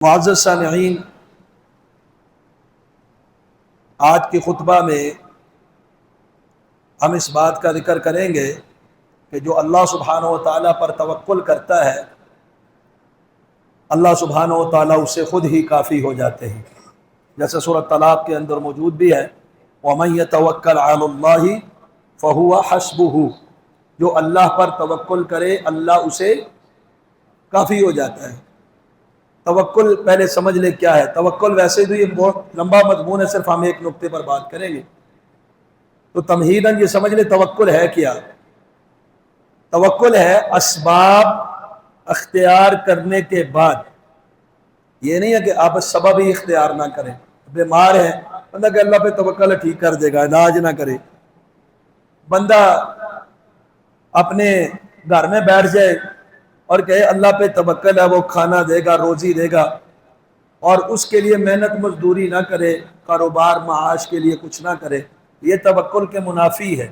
معزز سامعین، آج کے خطبہ میں ہم اس بات کا ذکر کریں گے کہ جو اللہ سبحانہ و تعالیٰ پر توکل کرتا ہے اللہ سبحانہ و تعالیٰ اس سے خود ہی کافی ہو جاتے ہیں، جیسے سورۃ طلاق کے اندر موجود بھی ہے وَمَن يَتَوَكَّلْ عَلَى اللَّهِ فَهُوَ حَسْبُهُ، جو اللہ پر توکل کرے اللہ اسے کافی ہو جاتا ہے۔ توکل پہلے سمجھ لے کیا ہے۔ توکل ویسے تو یہ بہت لمبا مضمون ہے، صرف ہم ایک نقطے پر بات کریں گے۔ تو تمہیداً یہ سمجھ لے توکل ہے کیا۔ توکل ہے اسباب اختیار کرنے کے بعد، یہ نہیں ہے کہ آپ سبب ہی اختیار نہ کریں۔ بیمار ہیں بندہ کہ اللہ پہ توکل ہے ٹھیک کر دے گا، علاج نہ کرے۔ بندہ اپنے گھر میں بیٹھ جائے اور کہے اللہ پہ توکل ہے وہ کھانا دے گا روزی دے گا، اور اس کے لیے محنت مزدوری نہ کرے، کاروبار معاش کے لیے کچھ نہ کرے، یہ توکل کے منافی ہے۔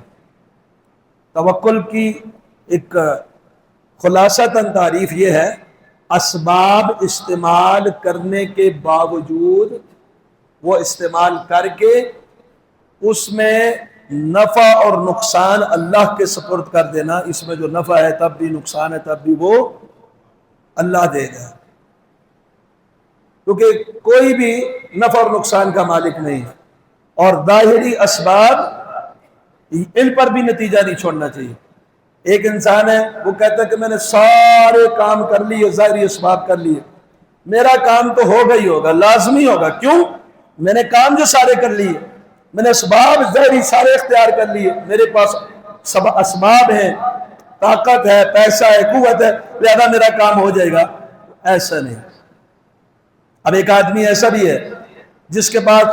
توکل کی ایک خلاصتاً تعریف یہ ہے، اسباب استعمال کرنے کے باوجود وہ استعمال کر کے اس میں نفع اور نقصان اللہ کے سپرد کر دینا۔ اس میں جو نفع ہے تب بھی، نقصان ہے تب بھی، وہ اللہ دے گا، کیونکہ کوئی بھی نفع اور نقصان کا مالک نہیں ہے۔ اور ظاہری اسباب ان پر بھی نتیجہ نہیں چھوڑنا چاہیے۔ ایک انسان ہے وہ کہتا ہے کہ میں نے سارے کام کر لیے، ظاہری اسباب کر لیے، میرا کام تو ہوگا ہی ہوگا، لازمی ہوگا۔ کیوں؟ میں نے کام جو سارے کر لیے، میں نے اسباب ظاہری سارے اختیار کر لیے، میرے پاس اسباب ہیں، طاقت ہے، پیسہ ہے، قوت ہے، لہذا میرا کام ہو جائے گا۔ ایسا نہیں۔ اب ایک آدمی ایسا بھی ہے جس کے پاس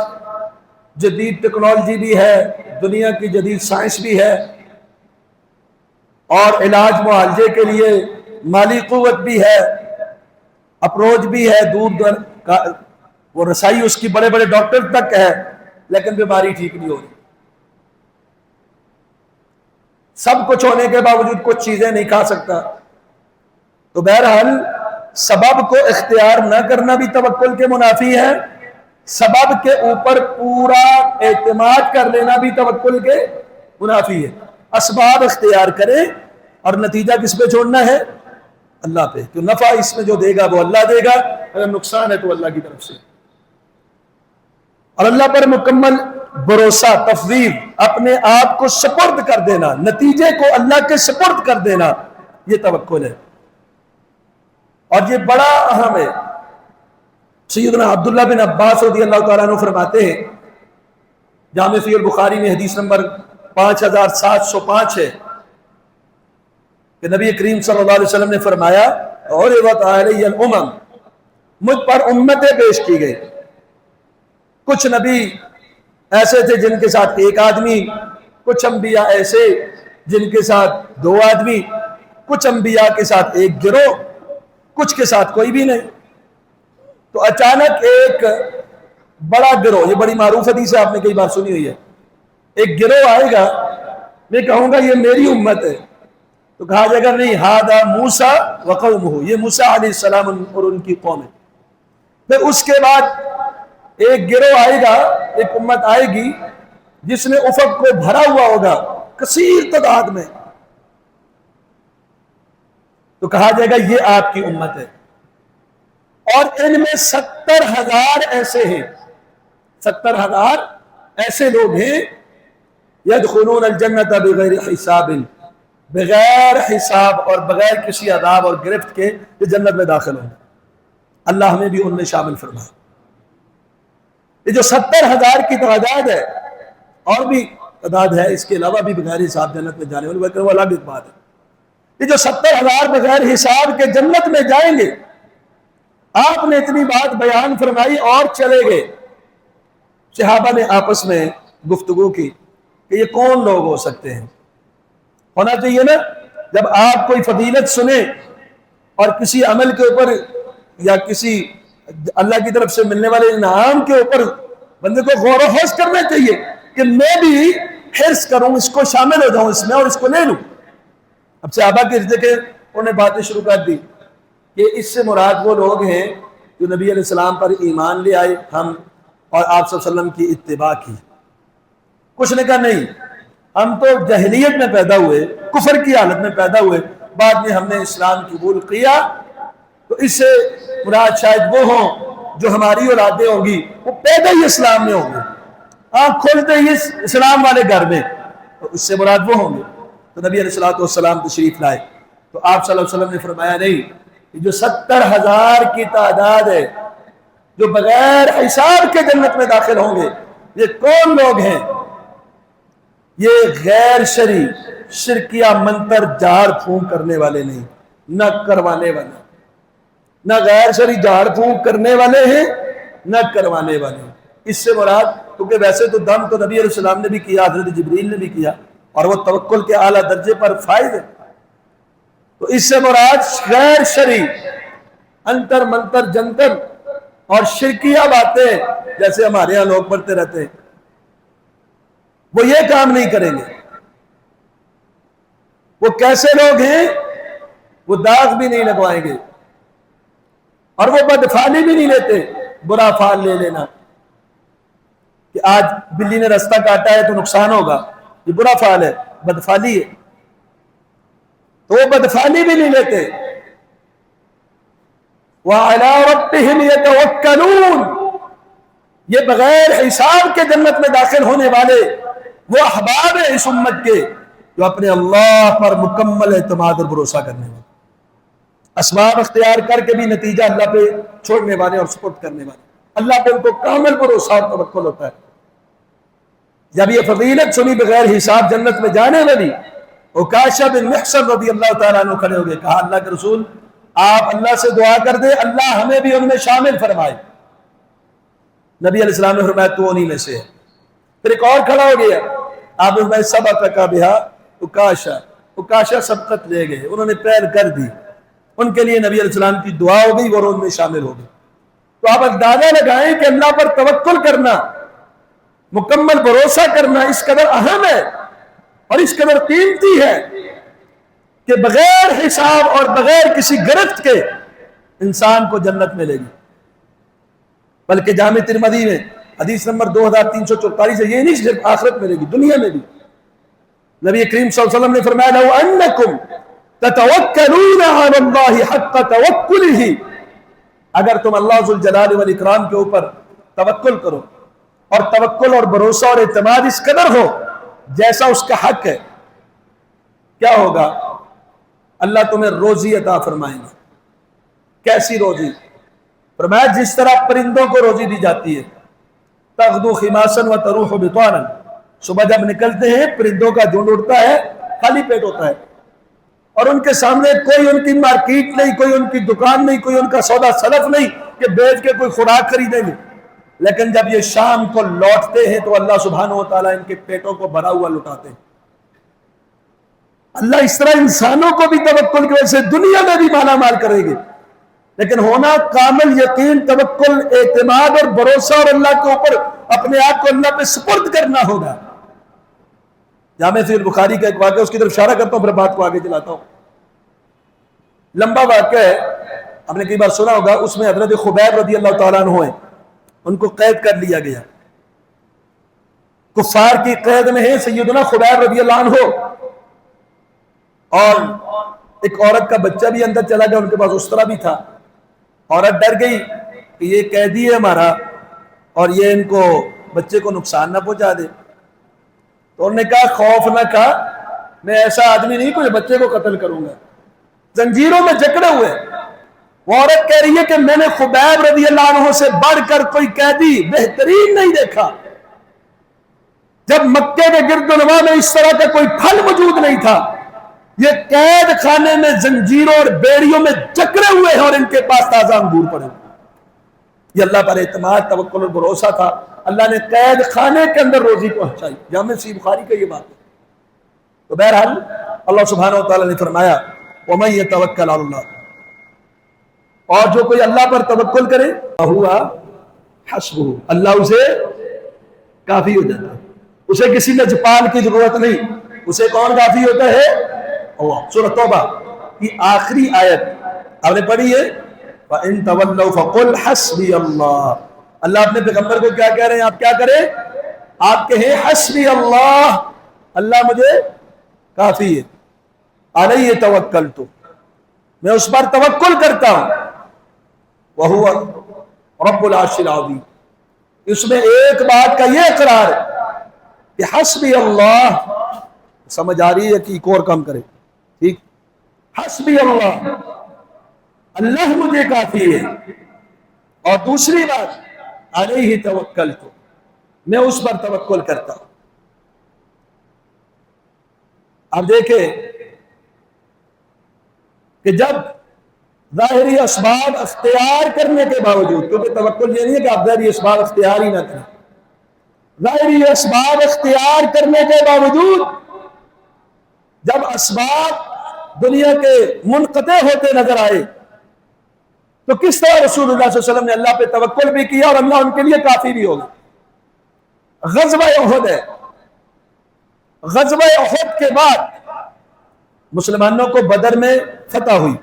جدید ٹیکنالوجی بھی ہے، دنیا کی جدید سائنس بھی ہے، اور علاج معالجے کے لیے مالی قوت بھی ہے، اپروچ بھی ہے، دور کا وہ رسائی اس کی بڑے بڑے ڈاکٹر تک ہے، لیکن بیماری ٹھیک نہیں ہو رہی۔ سب کچھ ہونے کے باوجود کچھ چیزیں نہیں کھا سکتا۔ تو بہرحال سبب کو اختیار نہ کرنا بھی توکل کے منافی ہے، سبب کے اوپر پورا اعتماد کر لینا بھی توکل کے منافی ہے۔ اسباب اختیار کرے اور نتیجہ کس پہ چھوڑنا ہے؟ اللہ پہ، کہ نفع اس میں جو دے گا وہ اللہ دے گا، اگر نقصان ہے تو اللہ کی طرف سے۔ اور اللہ پر مکمل بھروسہ، تفویض، اپنے آپ کو سپرد کر دینا، نتیجے کو اللہ کے سپرد کر دینا، یہ توکل ہے۔ اور یہ بڑا اہم ہے۔ سیدنا عبداللہ بن عباس رضی اللہ تعالیٰ عنہ فرماتے ہیں، جامع صحیح البخاری میں حدیث نمبر 5705 ہے، کہ نبی کریم صلی اللہ علیہ وسلم نے فرمایا عرضت علی الامم، مجھ پر امتیں پیش کی گئی۔ کچھ نبی ایسے تھے جن کے ساتھ ایک آدمی، کچھ انبیاء ایسے جن کے ساتھ 2 آدمی، کچھ انبیاء کے ساتھ ایک گروہ، کچھ کے ساتھ کوئی بھی نہیں۔ تو اچانک ایک بڑا گروہ، یہ بڑی معروف حدیث ہے، آپ نے کئی بار سنی ہوئی ہے، ایک گروہ آئے گا، میں کہوں گا یہ میری امت ہے، تو کہا جائے گا نہیں، ھذا موسیٰ وقومہ، یہ موسیٰ علیہ السلام اور ان کی قوم ہے۔ پھر اس کے بعد ایک گروہ آئے گا، ایک امت آئے گی جس نے افق کو بھرا ہوا ہوگا کثیر تعداد میں، تو کہا جائے گا یہ آپ کی امت ہے۔ اور ان میں 70,000 ایسے ہیں، 70,000 ایسے لوگ ہیں یدخلون الجنت بغیر حساب، بغیر حساب اور بغیر کسی عذاب اور گرفت کے یہ جنت میں داخل ہوں۔ اللہ ہمیں بھی ان میں شامل فرمائے۔ یہ جو 70,000 کی تعداد ہے، اور بھی تعداد ہے اس کے علاوہ بھی بغیر حساب جنت میں جانے والے، وہ الگ ایک بات ہے۔ یہ جو 70,000 بغیر حساب کے جنت میں جائیں گے، آپ نے اتنی بات بیان فرمائی اور چلے گئے۔ صحابہ نے آپس میں گفتگو کی کہ یہ کون لوگ ہو سکتے ہیں؟ ہونا چاہیے نا، جب آپ کوئی فضیلت سنیں اور کسی عمل کے اوپر یا کسی اللہ کی طرف سے ملنے والے انعام کے اوپر بندے کو غور و خوض کرنا چاہیے کہ میں بھی حرص کروں، اس کو شامل ہو جاؤں اس میں اور اس کو لے لوں۔ اب صحابہ کے ارد کے انہوں نے باتیں شروع کر دی کہ اس سے مراد وہ لوگ ہیں جو نبی علیہ السلام پر ایمان لے آئے ہم اور آپ صلی اللہ علیہ وسلم کی اتباع کی. کچھ نے کہا نہیں، ہم تو جاہلیت میں پیدا ہوئے، کفر کی حالت میں پیدا ہوئے، بعد میں ہم نے اسلام قبول کیا، تو اس سے مراد شاید وہ ہوں جو ہماری اولادیں ہوں گی وہ پیدا ہی اسلام میں ہوں گے، آنکھ کھولتے ہی اسلام والے گھر میں، تو اس سے مراد وہ ہوں گے. تو نبی علیہ السلام تشریف لائے تو آپ صلی اللہ علیہ وسلم نے فرمایا نہیں، کہ جو 70,000 کی تعداد ہے جو بغیر حساب کے جنت میں داخل ہوں گے، یہ کون لوگ ہیں؟ یہ غیر شرعی شرکیہ منتر جھاڑ پھونک کرنے والے نہیں، نہ کروانے والے، نہ غیر شرعی جھاڑ پھونک کرنے والے ہیں نہ کروانے والے ہیں. اس سے مراد، کیونکہ ویسے تو دم تو نبی علیہ السلام نے بھی کیا، حضرت جبریل نے بھی کیا، اور وہ توکل کے اعلیٰ درجے پر فائز ہے. تو اس سے مراد غیر شرعی انتر منتر جنتر اور شرکیہ باتیں جیسے ہمارے یہاں لوگ پڑھتے رہتے ہیں، وہ یہ کام نہیں کریں گے. وہ کیسے لوگ ہیں؟ وہ داغ بھی نہیں لگوائیں گے، اور وہ بدفعلی بھی نہیں لیتے. برا فعل لے لینا کہ آج بلی نے رستہ کاٹا ہے تو نقصان ہوگا، یہ برا فعل ہے، بدفعلی ہے، تو وہ بدفعلی بھی نہیں لیتے. وَعَلَىٰ رَبِّهِمْ يَتَوَكَّلُونَ، یہ بغیر حساب کے جنت میں داخل ہونے والے وہ احباب ہیں اس امت کے جو اپنے اللہ پر مکمل اعتماد اور بھروسہ کرنے والے، اسباب اختیار کر کے بھی نتیجہ اللہ پہ چھوڑنے والے اور سپرد کرنے والے. اللہ پہ ان کو کامل بھروسہ اور توکل ہوتا ہے. جب یہ فضیلت سنی بغیر حساب جنت میں جانے والی، عکاشہ بن محصن رضی اللہ تعالیٰ عنہ کھڑے ہو گئے، کہا اللہ کے رسول آپ اللہ سے دعا کر دیں اللہ ہمیں بھی ان میں شامل فرمائے. نبی علیہ السلام نے فرمایا تو انہی میں سے ہے. پھر ایک اور کھڑا ہو گیا، آپ نے فرمایا سبقک بہا عکاشہ، عکاشہ سبقت لے گئے، انہوں نے پہل کر دی، ان کے لیے نبی علیہ السلام کی دعا ہو گئی اور ان میں شامل ہو گئی. تو آپ اندازہ لگائیں کہ اللہ پر توکل کرنا، مکمل بھروسہ کرنا اس قدر اہم ہے اور اس قدر قیمتی ہے کہ بغیر حساب اور بغیر کسی گرفت کے انسان کو جنت ملے گی. بلکہ جامع ترمذی میں حدیث نمبر 2344 ہے، یہ نہیں صرف آخرت ملے گی، دنیا میں بھی. نبی کریم صلی اللہ علیہ وسلم نے فرمایا لو انکم تتوکلون علی اللہ حق توکلہ، اگر تم اللہ ذو الجلال والاکرام کے اوپر توکل کرو اور توکل اور بھروسہ اور اعتماد اس قدر ہو جیسا اس کا حق ہے، کیا ہوگا؟ اللہ تمہیں روزی عطا فرمائیں گے. کیسی روزی؟ فرمایا جس طرح پرندوں کو روزی دی جاتی ہے، تغدو خماسا وتروح بطانا، صبح جب نکلتے ہیں پرندوں کا جھنڈ اڑتا ہے، خالی پیٹ ہوتا ہے، اور ان کے سامنے کوئی ان کی مارکیٹ نہیں، کوئی ان کی دکان نہیں، کوئی ان کا سودا سلف نہیں کہ بیچ کے کوئی خوراک خریدیں گے. لیکن جب یہ شام کو لوٹتے ہیں تو اللہ سبحانہ و تعالیٰ ان کے پیٹوں کو بھرا ہوا لٹاتے ہیں. اللہ اس طرح انسانوں کو بھی توکل کی وجہ سے دنیا میں بھی مالا مال کریں گے، لیکن ہونا کامل یقین، توکل، اعتماد اور بھروسہ اور اللہ کے اوپر اپنے آپ کو اللہ پہ سپرد کرنا ہوگا. جامع صحیح البخاری کا ایک واقعہ، اس کی طرف اشارہ کرتا ہوں پھر بات کو آگے چلاتا ہوں. لمبا واقعہ ہے، ہم نے کئی بار سنا ہوگا. اس میں حضرت خبیب رضی اللہ تعالیٰ عنہ ہیں، ان کو قید کر لیا گیا، کفار کی قید میں ہیں سیدنا خبیب رضی اللہ عنہ، اور ایک عورت کا بچہ بھی اندر چلا گیا، ان کے پاس اسطرہ بھی تھا. عورت ڈر گئی کہ یہ قیدی ہے ہمارا اور یہ ان کو بچے کو نقصان نہ پہنچا دے. تو انہوں نے کہا خوف نہ کھا، میں ایسا آدمی نہیں کوئی بچے کو قتل کروں گا. زنجیروں میں جکڑے ہوئے وہ عورت کہہ رہی ہے کہ میں نے خبیب رضی اللہ عنہ سے بڑھ کر کوئی قیدی بہترین نہیں دیکھا. جب مکے کے گرد و نواح میں اس طرح کا کوئی پھل موجود نہیں تھا، یہ قید خانے میں زنجیروں اور بیڑیوں میں جکڑے ہوئے ہیں اور ان کے پاس تازہ انگور پڑے. یہ اللہ پر اعتماد، توکل اور بھروسہ تھا. اللہ نے قید خانے کے اندر روزی پہنچائی. جامع صحیح بخاری کا یہ بات ہے. تو بہرحال اللہ سبحانہ و تعالیٰ نے فرمایا وَمَن يَتَوَكَّلْ عَلَى اللَّهِ، اور جو کوئی اللہ پر توکل کرے فَهُوَ حَسْبُهُ، اللہ اسے کافی ہو جاتا ہے، اسے کسی لجپال کی ضرورت نہیں. اسے کون کافی ہوتا ہے؟ اللہ. سورۃ توبہ کی آخری آیت آپ نے پڑھی ہے، فَإِن تَوَلَّوْا فَقُلْ حَسْبِيَ اللَّهُ۔ اللہ اپنے پیغمبر کو کیا کہہ رہے ہیں؟ آپ کیا کریں؟ آپ کہیں حسبی اللہ، اللہ مجھے کافی ہے، علیہ توکلت، میں اس پر توکل کرتا ہوں، وَهُوَ رَبُّ الْعَرْشِ الْعَظِيمِ۔ اس میں ایک بات کا یہ اقرار ہے کہ حسبی اللہ، سمجھ آ رہی ہے کہ ایک اور کام کرے، ٹھیک، حسبی اللہ، اللہ مجھے کافی ہے، اور دوسری بات علیہ توکلت، میں اس پر توکل کرتا ہوں۔ اب دیکھیں کہ جب ظاہری اسباب اختیار کرنے کے باوجود، کیونکہ توکل یہ نہیں ہے کہ آپ ظاہری اسباب اختیار ہی نہ کریں، ظاہری اسباب اختیار کرنے کے باوجود جب اسباب دنیا کے منقطع ہوتے نظر آئے تو کس طرح رسول اللہ صلی اللہ علیہ وسلم نے اللہ پہ توکل بھی کیا اور اللہ ان کے لیے کافی بھی ہوگا۔ غزوہ احد ہے، غزوہ احد کے بعد مسلمانوں کو بدر میں فتح ہوئی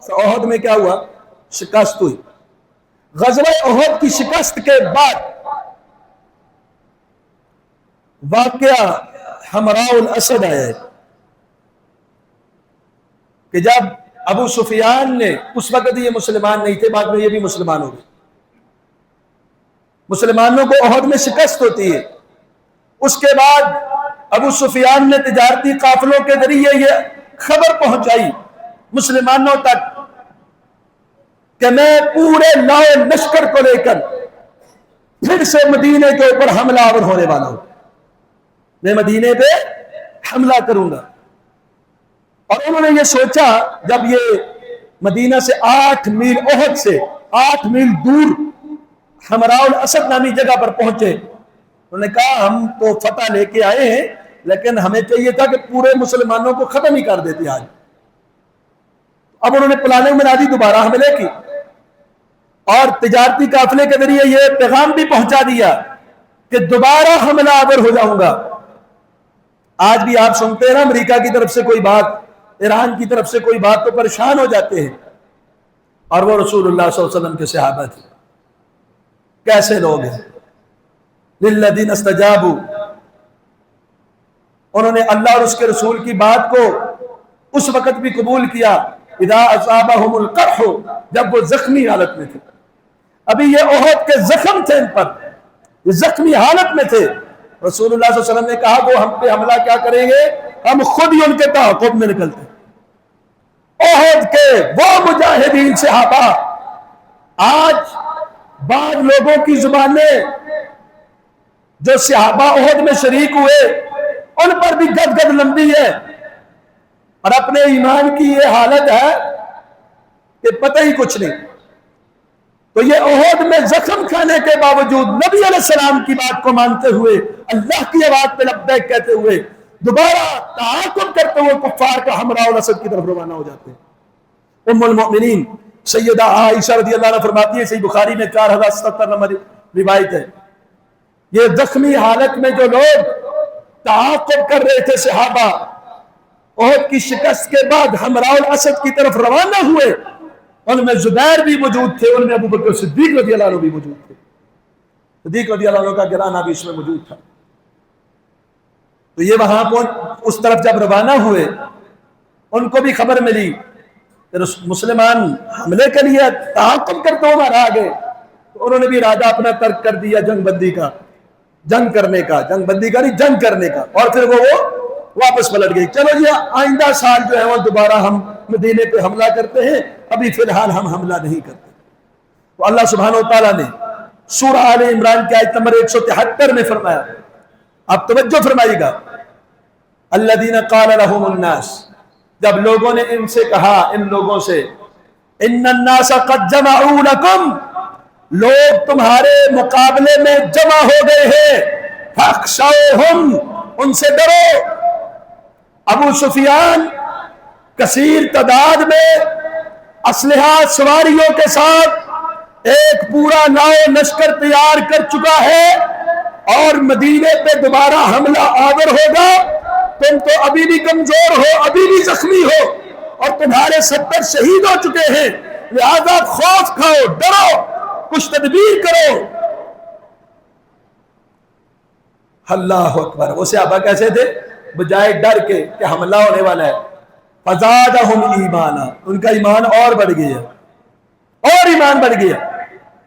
اور احد میں کیا ہوا؟ شکست ہوئی۔ غزوہ احد کی شکست کے بعد واقعہ حمراء الاسد ہے کہ جب ابو سفیان نے، اس وقت یہ مسلمان نہیں تھے، بعد میں یہ بھی مسلمان ہو گئے، مسلمانوں کو احد میں شکست ہوتی ہے، اس کے بعد ابو سفیان نے تجارتی قافلوں کے ذریعے یہ خبر پہنچائی مسلمانوں تک کہ میں پورے لاؤ لشکر کو لے کر پھر سے مدینے کے اوپر حملہ آور ہونے والا ہوں، میں مدینے پہ حملہ کروں گا۔ اور انہوں نے یہ سوچا، جب یہ مدینہ سے 8 میل، احد سے 8 میل دور حمراء الاسد نامی جگہ پر پہنچے، انہوں نے کہا ہم تو فتح لے کے آئے ہیں لیکن ہمیں چاہیے تھا کہ پورے مسلمانوں کو ختم ہی کر دیتے آج۔ اب انہوں نے پلاننگ بنا دی دوبارہ حملے کی، اور تجارتی قافلے کے ذریعے یہ پیغام بھی پہنچا دیا کہ دوبارہ حملہ آور ہو جاؤں گا۔ آج بھی آپ سنتے ہیں نا، امریکہ کی طرف سے کوئی بات، ایران کی طرف سے کوئی بات، تو پریشان ہو جاتے ہیں، اور وہ رسول اللہ صلی اللہ علیہ وسلم کے صحابہ تھے، کیسے لوگ ہیں، للذین استجابوا، انہوں نے اللہ اور اس کے رسول کی بات کو اس وقت بھی قبول کیا، اذا اصابہم القرح، جب وہ زخمی حالت میں تھے، ابھی یہ احد کے زخم تھے ان پر، یہ زخمی حالت میں تھے، رسول اللہ صلی اللہ علیہ وسلم نے کہا وہ ہم پہ حملہ کیا کریں گے، ہم خود ہی ان کے تعاقب میں نکلتے۔ احد کے وہ مجاہدین صحابہ، آج بعض لوگوں کی زبانیں جو صحابہ احد میں شریک ہوئے ان پر بھی گد گد لمبی ہے، اور اپنے ایمان کی یہ حالت ہے کہ پتہ ہی کچھ نہیں۔ تو یہ احد میں زخم کھانے کے باوجود نبی علیہ السلام کی بات کو مانتے ہوئے، اللہ کی آواز پہ لبیک کہتے ہوئے، دوبارہ تعاقب کرتے ہوئے کفار کا حمراء الاسد کی طرف روانہ ہو جاتے ہیں۔ ام المؤمنین سیدہ عائشہ رضی اللہ عنہ فرماتی ہے، صحیح بخاری میں 4070 نمبر روایت ہے، یہ زخمی حالت میں جو لوگ تعاقب کر رہے تھے صحابہ، احد کی شکست کے بعد حمراء الاسد کی طرف روانہ ہوئے، ان میں زبیر بھی موجود تھے، ان میں ابو بکر صدیق رضی اللہ عنہ بھی موجود تھے، صدیق رضی اللہ عنہ کا گرانہ بھی اس میں موجود تھا۔ تو یہ وہاں اس طرف جب روانہ ہوئے، ان کو بھی خبر ملی کہ مسلمان حملے کے لیے تعاقب کرتے ہوئے مارا گئے، تو انہوں نے بھی ارادہ اپنا ترک کر دیا جنگ بندی کا، جنگ کرنے کا، جنگ بندی کا نہیں، جنگ کرنے کا، اور پھر وہ واپس پلٹ گئی، چلو جی آئندہ سال جو ہے وہ دوبارہ ہم مدینے پہ حملہ کرتے ہیں، ابھی فی الحال ہم حملہ نہیں کرتے۔ تو اللہ سبحانہ وتعالیٰ نے سورہ آل عمران کی آیت نمبر 173 میں فرمایا، آپ توجہ فرمائیے گا، الذین قال لهم الناس، جب لوگوں نے ان سے کہا، ان لوگوں سے، ان الناس قد جمعوا لکم، لوگ تمہارے مقابلے میں جمع ہو گئے ہیں، فاخشوہم، ان سے ڈرو۔ ابو سفیان کثیر تعداد میں اسلحہ سواریوں کے ساتھ ایک پورا ناؤ لشکر تیار کر چکا ہے، اور مدینے پہ دوبارہ حملہ آور ہوگا، تم تو ابھی بھی کمزور ہو، ابھی بھی زخمی ہو، اور تمہارے 70 شہید ہو چکے ہیں، لہذا خوف کھاؤ، ڈرو، کچھ تدبیر کرو۔ اللہ اکبر۔ وہ صحابہ کیسے تھے؟ بجائے ڈر کے کہ حملہ ہونے والا ہے، فزادہم ایمانا، ان کا ایمان اور بڑھ گیا، اور ایمان بڑھ گیا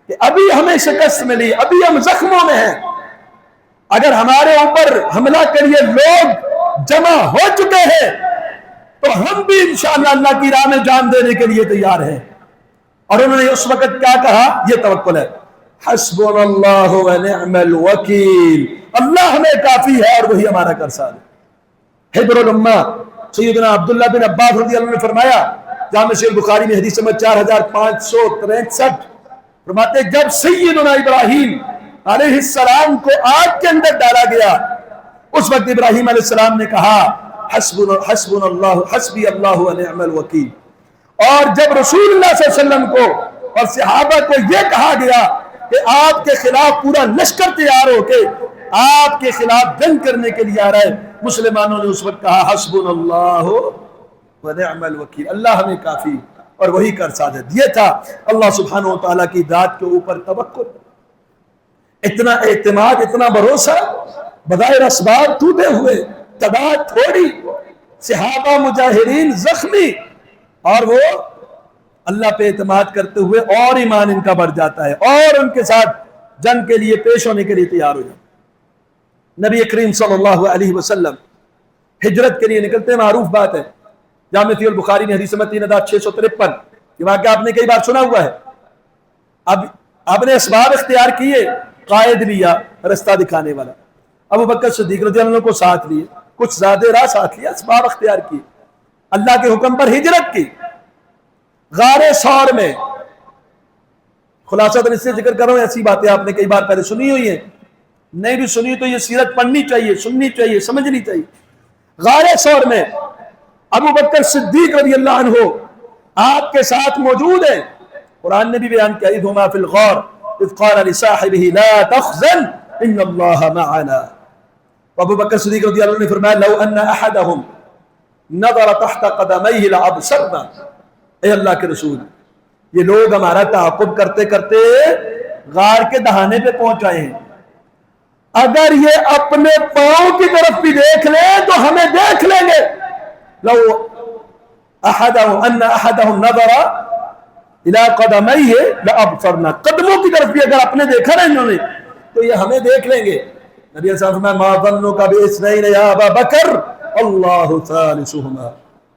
کہ ابھی ہمیں شکست ملی، ابھی ہم زخموں میں ہیں، اگر ہمارے اوپر حملہ کے لیے لوگ جمع ہو چکے ہیں تو ہم بھی انشاءاللہ اللہ کی راہ میں جان دینے کے لیے تیار ہیں۔ اور انہوں نے اس وقت کیا کہا؟ یہ توکل ہے، حسبنا اللہ ونعم الوکیل، اللہ ہمیں کافی ہے اور وہی ہمارا کارساز ہے۔ حبر الامہ سیدنا عبداللہ بن عباس رضی اللہ عنہ نے فرمایا، جامع صحیح بخاری میں حدیث نمبر 4563، فرماتے جب سیدنا ابراہیم علیہ السلام کو آگ کے اندر ڈالا گیا، اس وقت ابراہیم علیہ السلام نے کہا حسبنا اللہ حسبی اللہ ونعم الوکیل۔ اور جب رسول اللہ صلی اللہ علیہ وسلم کو اور صحابہ کو یہ کہا گیا کہ آپ کے خلاف پورا لشکر تیار ہو کے آپ کے خلاف جنگ کرنے کے لیے آ رہا ہے، مسلمانوں نے اس وقت کہا حسبنا اللہ ونعم الوکیل، اللہ ہمیں کافی اور وہی کارساز ہے۔ یہ تھا اللہ سبحانہ و تعالیٰ کی ذات کے اوپر توکل، اتنا اعتماد، اتنا بھروسہ، بظاہر اسباب ٹوٹے ہوئے، تعداد تھوڑی، صحابہ مجاہرین زخمی، اور وہ اللہ پہ اعتماد کرتے ہوئے اور ایمان ان کا بڑھ جاتا ہے اور ان کے ساتھ جنگ کے لیے پیش ہونے کے لیے تیار ہو جاتے ہیں۔ نبی کریم صلی اللہ علیہ وسلم ہجرت کے لیے نکلتے، معروف بات ہے، جامع صحیح البخاری میں حدیث نمبر 3653، یہ واقعہ آپ نے کئی بار سنا ہوا ہے۔ اب آپ نے اسباب اختیار کیے، قائد لیا، رستہ دکھانے والا، ابو بکر صدیق رضی اللہ عنہ کو ساتھ لیے، کچھ زیادہ راہ ساتھ لیا، اسباب اختیار کیے، اللہ کے حکم پر ہجرت کی، غار ثور میں۔ خلاصہ تو اس سے ذکر کر رہا ہوں، ایسی باتیں آپ نے کئی بار پہلے سنی ہوئی ہیں، نہیں بھی سنی تو یہ سیرت پڑھنی چاہیے، سننی چاہیے، سمجھنی چاہیے۔ غار ثور میں ابو بکر صدیق رضی اللہ عنہ آپ کے ساتھ موجود ہیں، قرآن نے بھی بیان کیا اذ ہما فی الغار اذ قال لصاحبہ لا تحزن ان اللہ معنا۔ ابو بکر صدیق رضی اللہ عنہ نے فرمایا لو ان احدہم نظر تحت قدمیہ لابصرنا، اے اللہ کے رسول، یہ لوگ ہمارا تعاقب کرتے کرتے غار کے دہانے پہ پہنچ آئے ہیں، اگر یہ اپنے پاؤں کی طرف بھی دیکھ لیں تو ہمیں دیکھ لیں گے۔ لو ان احدہم نظر الى قدمیہ لابصرنا، قدموں کی طرف بھی اگر اپنے دیکھا نا انہوں نے تو یہ ہمیں دیکھ لیں گے۔ نبی علیہ السلام فرمایا ما ظنک باثنین یا ابا بکر اللہ ثالثہما،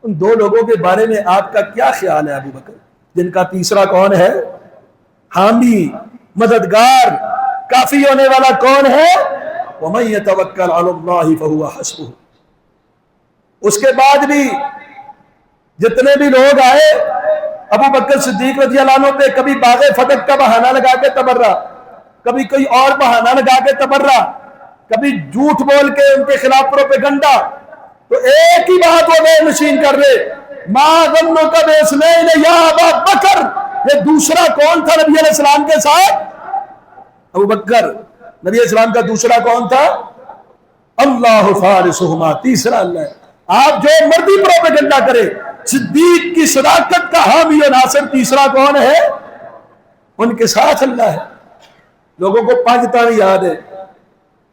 ان دو لوگوں کے بارے میں آپ کا کیا خیال ہے ابو بکر، جن کا تیسرا کون ہے؟ حامی، مددگار، کافی ہونے والا کون ہے؟ وَمَن يَتَوَكَّلْ عَلَى اللَّهِ فَهُوَ حَسْبُهُ۔ اس کے بعد بھی جتنے بھی لوگ آئے ابو بکر صدیق رضی اللہ عنہ پہ کبھی باغ فتح کا بہانہ لگا کے تبرہ، کبھی کوئی اور بہانہ لگا کے تبرہ، کبھی جھوٹ بول کے ان کے خلاف پروپیگنڈا، تو ایک ہی بات وہ بے نشین کر رہے ما ظنک باثنین یا ابا بکر، یہ دوسرا کون تھا نبی علیہ السلام کے ساتھ؟ ابو بکر۔ نبی علیہ السلام کا دوسرا کون تھا؟ اللہ ثالثہما، تیسرا اللہ ہے۔ آپ جو مرضی پروپیگنڈا کرے، صدیق کی صداقت کا حامی و ناصر تیسرا کون ہے؟ ان کے ساتھ اللہ ہے۔ لوگوں کو 5 تن یاد ہے،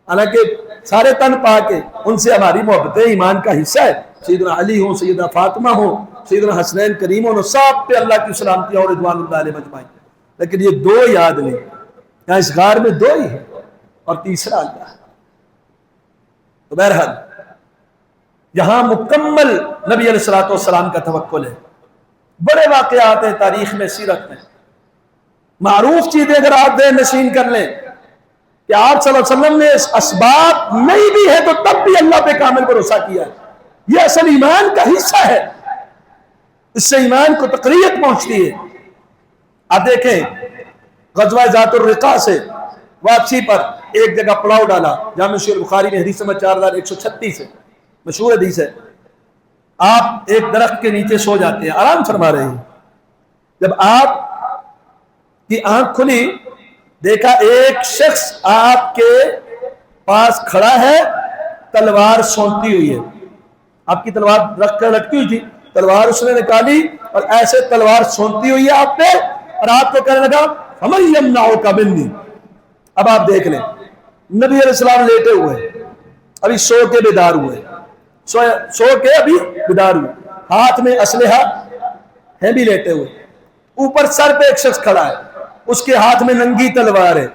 حالانکہ سارے تن پاک ہیں، ان سے ہماری محبت ایمان کا حصہ ہے، سیدنا علی ہوں، سیدنا فاطمہ ہوں، سیدنا حسنین کریم ہوں، سب پہ اللہ کی سلامتی اور رضوان اللہ علیہ مجمعین، لیکن یہ 2 یاد نہیں، یہاں اس غار میں 2 ہی ہیں اور تیسرا اللہ ہے۔ تو بہرحال یہاں مکمل نبی علیہ السلام کا توکل ہے۔ بڑے واقعات ہیں تاریخ میں، سیرت میں، معروف چیزیں اگر آپ ذہن نشین کر لیں کہ آپ صلی اللہ علیہ وسلم نے اسباب نہیں بھی ہے تو تب بھی اللہ پہ کامل بھروسہ کیا ہے، یہ اصل ایمان کا حصہ ہے، اس سے ایمان کو تقویت پہنچتی ہے۔ آپ دیکھیں غزوہ ذات الرقاع سے واپسی پر ایک جگہ پڑاؤ ڈالا، جامع صحیح بخاری میں حدیث نمبر 4136 ہے، مشہور حدیث ہے۔ آپ ایک درخت کے نیچے سو جاتے ہیں، آرام فرما رہے ہیں، جب آپ کی آنکھ کھلی دیکھا ایک شخص آپ کے پاس کھڑا ہے، تلوار سونتی ہوئی ہے، آپ کی تلوار رکھ کر لٹکی ہوئی تھی، تلوار اس نے نکالی اور ایسے تلوار سونتی ہوئی ہے آپ پہ اور آپ کو کہنے لگا فَمَن يَمْنَعُكَ مِنِّي۔ اب آپ دیکھ لیں نبی علیہ السلام لیٹے ہوئے ابھی سو کے بیدار ہوئے، سو کے ابھی بیدار ہوئے، ہاتھ میں اسلحہ ہے بھی لیٹے ہوئے، اوپر سر پہ ایک شخص کھڑا ہے اس کے ہاتھ میں ننگی تلوار ہے،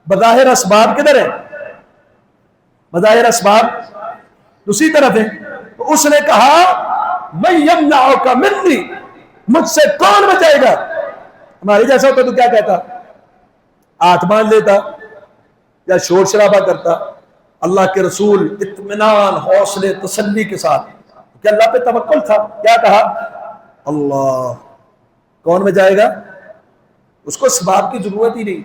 بظاہر اسباب کدھر ہے؟ بظاہر اسباب دوسری طرف ہے۔ تو اس نے کہا مَن يَمْنَعُكَ مِنِّي، مجھ سے کون بچائے گا؟ ہمارے جیسا ہوتا تو کیا کہتا؟ ہاتھ باندھ لیتا یا شور شرابہ کرتا۔ اللہ کے رسول اطمینان، حوصلے، تسلی کے ساتھ کہ اللہ پہ توکل تھا، کیا کہا؟ اللہ، کون بچائے گا؟ اس کو اسباب کی ضرورت ہی نہیں،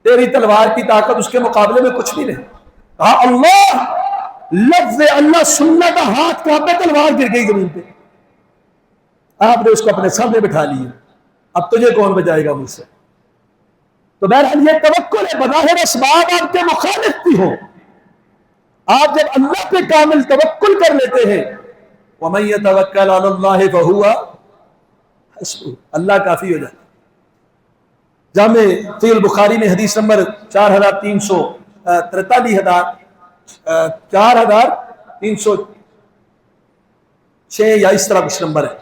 تیری تلوار کی طاقت اس کے مقابلے میں کچھ بھی نہیں۔ کہا اللہ، لفظ اللہ سننا کا ہاتھ کہاں پہ، تلوار گر گئی زمین پہ، آپ نے اس کو اپنے سامنے بٹھا لیے، اب تجھے کون بچائے گا مجھ سے؟ تو بہرحال یہ توکل ہے، بظاہر اسباب آپ کے مخالف بھی ہو، آپ جب اللہ پہ کامل توکل کر لیتے ہیں وَمَن يَتَوَكَّلْ عَلَى اللَّهِ فَهُوَ حَسْبُهُ، اللہ کافی ہو جاتا ہے۔ جامع صحیح البخاری میں حدیث نمبر 4306 یا اس طرح کچھ نمبر ہے،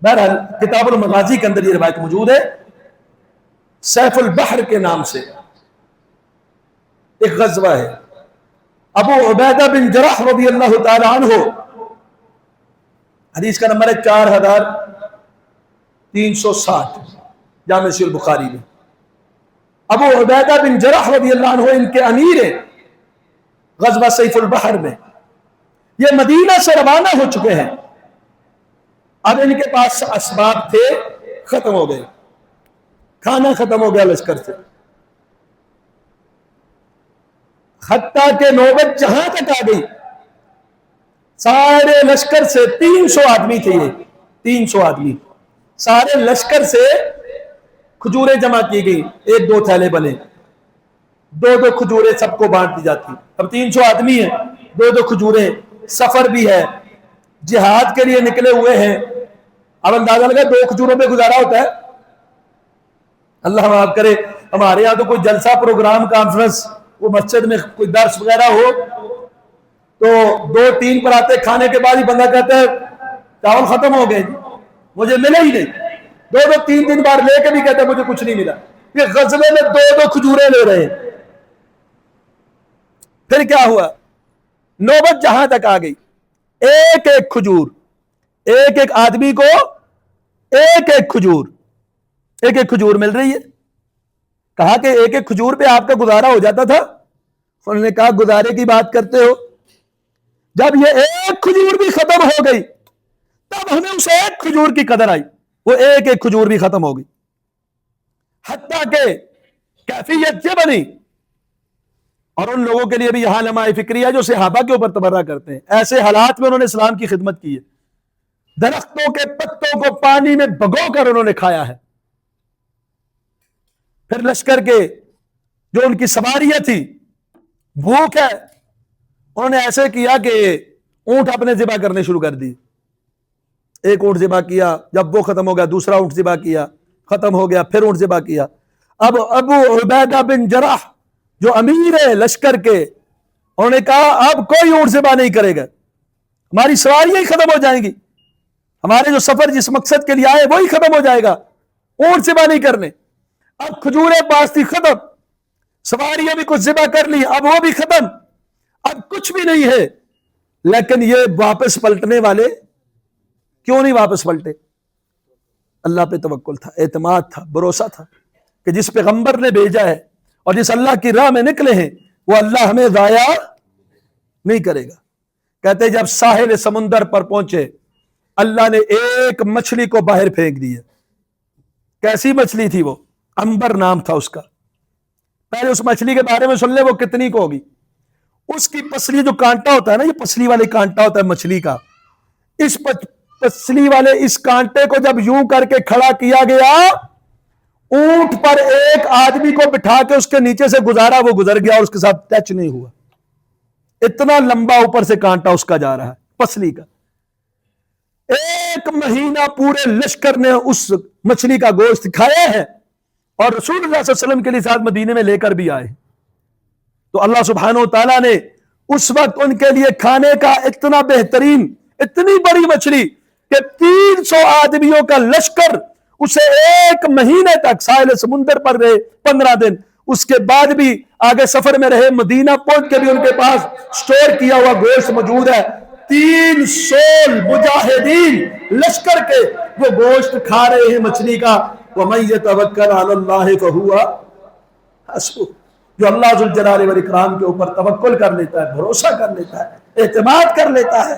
بہرحال کتاب المغازی کے اندر یہ روایت موجود ہے۔ سیف البحر کے نام سے ایک غزوہ ہے، ابو عبیدہ بن جرح رضی اللہ تعالی عنہ، حدیث کا نمبر ہے 4360 جامع صحیح البخاری میں۔ ابو عبیدہ بن جرح رضی اللہ عنہ ان کے امیر ہیں غزوہ سیف البحر میں، یہ مدینہ سے روانہ ہو چکے ہیں، اب ان کے پاس اسباب تھے ختم ہو گئے، کھانا ختم ہو گیا لشکر سے، حتیٰ کہ نوبت جہاں تک آ گئی سارے لشکر سے 300 آدمی تھے، یہ 300 آدمی، سارے لشکر سے کھجوریں جمع کی گئی، ایک دو تھیلے بنے، دو دو کھجوریں سب کو بانٹ دی جاتی، اب 300 آدمی ہیں، دو دو کھجوریں، سفر بھی ہے، جہاد کے لیے نکلے ہوئے ہیں، اب اندازہ لگا 2 کھجوروں پہ گزارا ہوتا ہے؟ اللہ معاف کرے، ہمارے یہاں تو کوئی جلسہ پروگرام کانفرنس وہ مسجد میں کوئی درس وغیرہ ہو تو 2-3 پراتے کھانے کے بعد ہی بندہ کہتا ہے چاول ختم ہو گئے، مجھے ملے ہی نہیں، 2-3 دن بعد لے کے بھی کہتا ہے مجھے کچھ نہیں ملا۔ یہ غزوے میں 2 کھجوریں لے رہے ہیں۔ پھر کیا ہوا؟ نوبت جہاں تک آ گئی، ایک ایک کھجور، ایک ایک آدمی کو ایک ایک کھجور مل رہی ہے۔ کہا کہ ایک ایک کھجور پہ آپ کا گزارا ہو جاتا تھا؟ انہوں نے کہا گزارے کی بات کرتے ہو، جب یہ ایک کھجور بھی ختم ہو گئی تب ہمیں اس ایک کھجور کی قدر آئی، وہ ایک ایک کھجور بھی ختم ہو گئی، حتیٰ کہ کیفیت یہ بنی، اور ان لوگوں کے لیے بھی یہاں لمحہ فکری ہے جو صحابہ کے اوپر تبرہ کرتے ہیں، ایسے حالات میں انہوں نے اسلام کی خدمت کی ہے، درختوں کے پتوں کو پانی میں بھگو کر انہوں نے کھایا ہے۔ پھر لشکر کے جو ان کی سواریاں تھی، بھوک ہے، انہوں نے ایسے کیا کہ اونٹ اپنے ذبح کرنے شروع کر دی، ایک اونٹ ذبح کیا، جب وہ ختم ہو گیا دوسرا اونٹ ذبح کیا، ختم ہو گیا پھر اونٹ ذبح کیا۔ اب ابو عبیدہ بن جرح جو امیر ہے لشکر کے، انہوں نے کہا اب کوئی اونٹ ذبح نہیں کرے گا، ہماری سواریاں ہی ختم ہو جائیں گی، ہمارے جو سفر جس مقصد کے لیے آئے وہی ختم ہو جائے گا، اونٹ ذبح نہیں کرنے۔ اب کھجوریں پاس تھی ختم، سواریاں بھی کچھ ذبح کر لی، اب وہ بھی ختم، اب کچھ بھی نہیں ہے، لیکن یہ واپس پلٹنے والے کیوں نہیں واپس پلٹے؟ اللہ پہ توکل تھا، اعتماد تھا، بھروسہ تھا کہ جس پیغمبر نے بھیجا ہے اور جس اللہ کی راہ میں نکلے ہیں وہ اللہ ہمیں ضائع نہیں کرے گا۔ کہتے جب ساحل سمندر پر پہنچے اللہ نے ایک مچھلی کو باہر پھینک دیا، کیسی مچھلی تھی وہ؟ امبر نام تھا اس کا، پہلے اس مچھلی کے بارے میں سن لے وہ کتنی کو ہوگی۔ اس کی پسلی جو کانٹا ہوتا ہے نا، یہ پسلی والے کانٹا ہوتا ہے مچھلی کا، اس پسلی والے اس کانٹے کو جب یوں کر کے کھڑا کیا گیا، اونٹ پر ایک آدمی کو بٹھا کے اس کے نیچے سے گزارا، وہ گزر گیا اور اس کے ساتھ ٹچ نہیں ہوا، اتنا لمبا اوپر سے کانٹا اس کا جا رہا ہے پسلی کا۔ ایک مہینہ پورے لشکر نے اس مچھلی کا گوشت کھایا ہے اور رسول اللہ صلی اللہ علیہ وسلم کے لیے ساتھ مدینے میں لے کر بھی آئے. تو اللہ سبحانہ و تعالیٰ نے اس وقت ان کے لیے کھانے کا اتنا بہترین، اتنی بڑی مچھلی کہ 300 آدمیوں کا لشکر اسے ایک مہینے تک ساحل سمندر پر رہے، 15 دن، اس کے بعد بھی آگے سفر میں رہے، مدینہ پہنچ کے بھی ان کے پاس سٹور کیا ہوا گوشت موجود ہے. 300 مجاہدین لشکر کے وہ گوشت کھا رہے ہیں مچھلی کا. وَمَن يَتَوَكَّلْ عَلَى اللَّهِ فَهُوَ حَسْبُهُ. جو اللہ ذو الجلال والاکرام کے اوپر توکل کر لیتا ہے، بھروسہ کر لیتا ہے، اعتماد کر لیتا ہے،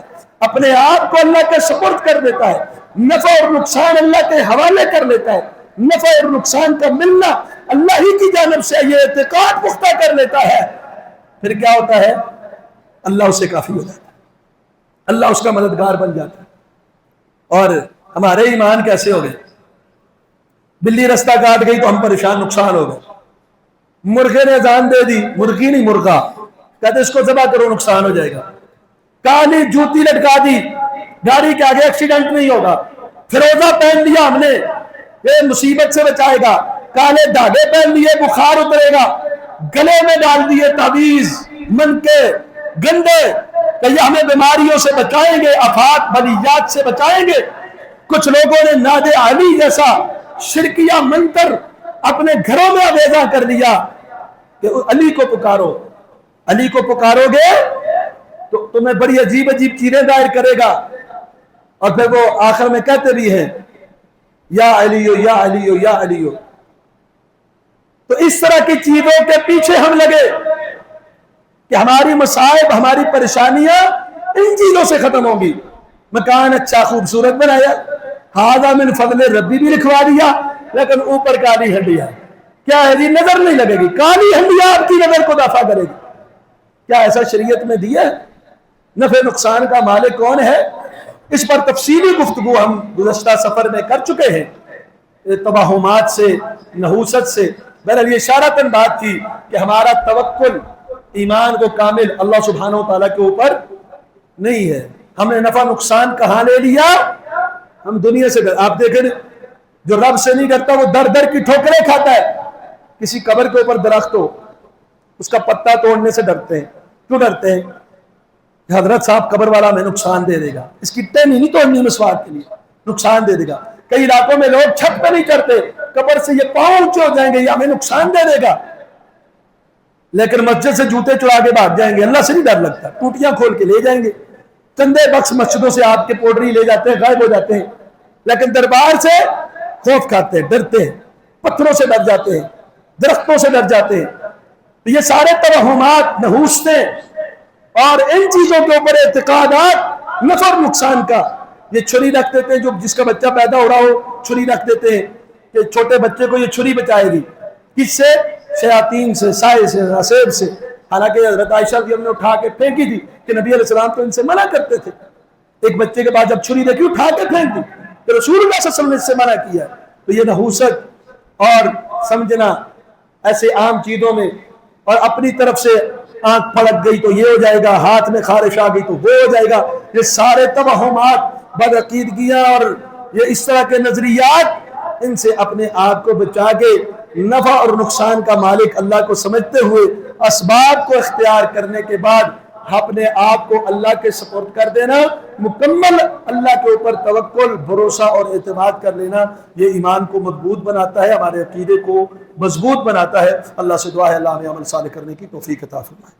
اپنے آپ کو اللہ کے سپرد کر دیتا ہے، نفع اور نقصان اللہ کے حوالے کر لیتا ہے، نفع اور نقصان کا ملنا اللہ ہی کی جانب سے، یہ اعتقاد پختہ کر لیتا ہے، پھر کیا ہوتا ہے؟ اللہ اسے کافی ہو جاتا ہے، اللہ اس کا مددگار بن جاتا ہے. اور ہمارے ایمان کیسے ہو گئے؟ بلی رستہ کاٹ گئی تو ہم پریشان، نقصان ہو گئے. مرغے نے اذان دے دی، مرغی نہیں مرغا، کہتے اس کو ذبح کرو نقصان ہو جائے گا. کالی جوتی لٹکا دی، گاڑی کے آگے ایکسیڈنٹ نہیں ہوگا. فروزہ پہن لیا ہم نے، یہ مصیبت سے بچائے گا. کالے دھاگے پہن لیے، بخار اترے گا. گلے میں ڈال دیے تعویذ، منکے گندے کہ یہ ہمیں بیماریوں سے بچائیں گے، آفات بلیات سے بچائیں گے. کچھ لوگوں نے ناد علی جیسا شرکیہ منتر اپنے گھروں میں آویزاں کر لیا کہ علی کو پکارو، علی کو پکارو گے تو تمہیں بڑی عجیب عجیب چیزیں ظاہر کرے گا. اور پھر وہ آخر میں کہتے بھی ہیں یا علیو یا علیو یا علیو. تو اس طرح کی چیزوں کے پیچھے ہم لگے کہ ہماری مصائب، ہماری پریشانیاں ان چیزوں سے ختم ہوں گی. مکان اچھا خوبصورت بنایا، ہاذا من فضل ربی بھی لکھوا دیا، لیکن اوپر کالی ہنڈیا. کیا ہے جی؟ نظر نہیں لگے گی، کالی ہنڈیا آپ کی نظر کو دفع کرے گی. کیا ایسا شریعت میں دیا ہے؟ نفع نقصان کا مالک کون ہے؟ اس پر تفصیلی گفتگو ہم گزشتہ سفر میں کر چکے ہیں، توہمات سے، نحوست سے. بہرحال یہ اشارتاً بات تھی کہ ہمارا توکل ایمان کو کامل اللہ سبحانہ و تعالیٰ کے اوپر نہیں ہے. ہم نے نفع نقصان کہاں لے لیا؟ ہم دنیا سے آپ دیکھیں، جو رب سے نہیں ڈرتا وہ در در کی ٹھوکریں کھاتا ہے. کسی قبر کے اوپر درخت ہو، اس کا پتا توڑنے سے ڈرتے ہیں. کیوں ڈرتے ہیں؟ حضرت صاحب قبر والا ہمیں نقصان دے دے گا، اس کی ٹہنی نہیں توڑنی مسواک کے لیے، نقصان دے دے گا. کئی علاقوں میں لوگ چھت پہ نہیں چڑھتے، قبر سے یہ پاؤں اونچے ہو جائیں گے، یہ ہمیں نقصان دے دے گا. لیکن مسجد سے جوتے چڑھا کے بھاگ جائیں گے، اللہ سے نہیں ڈر لگتا. ٹوٹیاں کھول کے لے جائیں گے، چندے بخش مسجدوں سے آپ کے پوڈری لے جاتے ہیں، غائب ہو جاتے ہیں. لیکن دربار سے خوف کھاتے ہیں، ڈرتے ہیں، پتھروں سے ڈر جاتے ہیں، درختوں سے ڈر جاتے ہیں. یہ سارے توہمات، نحوستیں اور ان چیزوں کے اوپر اعتقادات نفع اور نقصان کا. یہ چھری رکھ دیتے ہیں، جو جس کا بچہ پیدا ہو رہا ہو چھری رکھ دیتے ہیں کہ چھوٹے بچے کو یہ چھری بچائے گی. کس سے؟ شیاطین سے، سائے سے، عصیب سے. حالانکہ حضرت عائشہ کی ہم نے اٹھا کے پھینکی تھی کہ نبی علیہ السلام تو ان سے منع کرتے تھے. ایک بچے کے بعد جب چھری دیکھی اٹھا کے پھینک دی کہ رسول اللہ صلی اللہ علیہ وسلم نے اس سے منع کیا. تو یہ نحوست اور سمجھنا ایسے عام چیزوں میں، اور اپنی طرف سے آنکھ پھڑک گئی تو یہ ہو جائے گا، ہاتھ میں خارش آ گئی تو وہ ہو جائے گا. یہ سارے توہمات، بدعقیدگیاں اور یہ اس طرح کے نظریات، ان سے اپنے آپ کو بچا کے نفع اور نقصان کا مالک اللہ کو سمجھتے ہوئے اسباب کو اختیار کرنے کے بعد اپنے آپ کو اللہ کے سپرد کر دینا، مکمل اللہ کے اوپر توکل، بھروسہ اور اعتماد کر لینا، یہ ایمان کو مضبوط بناتا ہے، ہمارے عقیدے کو مضبوط بناتا ہے. اللہ سے دعا ہے اللہ ہمیں عمل صالح کرنے کی توفیق عطا فرمائے.